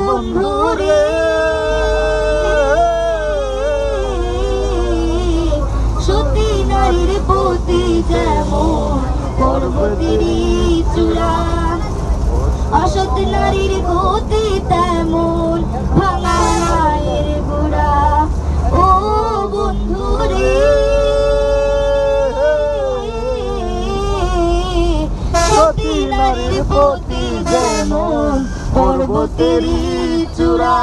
বন্ধু রে, সতী নারীর প্রতি যেমন পর্বতেরই চূড়া, অসৎ নারীর গতি তেমন ভাঙা মায়ের গোড়া। ও বন্ধু রে, সতী নারীর প্রতি যেমন পর্বতেরই চূড়া,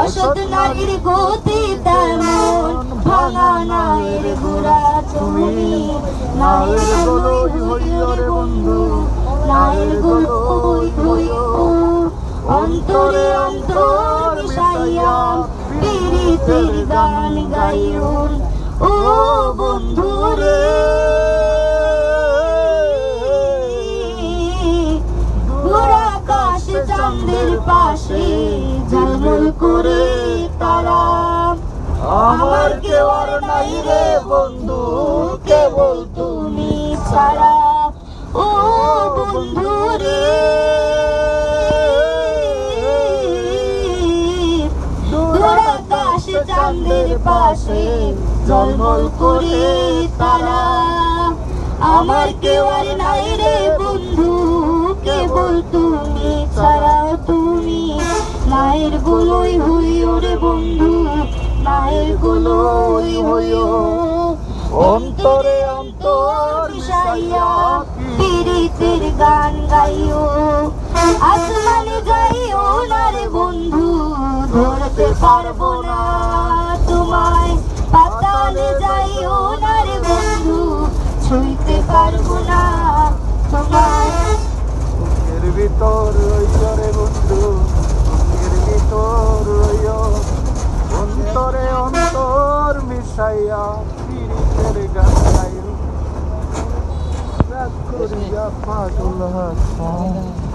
অসৎ নারীর গতি তেমন ভাঙা নায়ের গোড়া। তুমি নায়ের গোলই হইও রে বন্ধু, নায়ের গোলই হইও, অন্তরে অন্তর মিশাইয়া পীড়িতের গান গাইও। ও বন্ধু রে, দূর আকাশে চাঁদের পাশে ঝলমল করে তারা, আমার কেউ আর নাই রে বন্ধু, কেবল তুমি ছাড়া। ও বন্ধু রে, দূর আকাশে চাঁদের পাশে ঝলমল করে তারা, আমার কেউ আর নাই রে বন্ধু, কেবল তুমি ছাড়া। তুমি মায়ের গোলই হইও রে বন্ধু, মায়ের গোলই হইও, অন্তরে অন্তর মিশাইয়া পীড়িতের গান গাইও। আসমানে যাইও না রে বন্ধু, ধরতে পারবো না তোমায়, পাতালে যাইও না রে বন্ধু, ছুঁইতে পারবো না তোমায়। বুকের ভিতর রইও রে বন্ধু, বুকের ভিতর রইও, অন্তরে অন্তর মিশাইয়া পীড়িতের গান গাইও। রাগ করিয়া পাগল হাত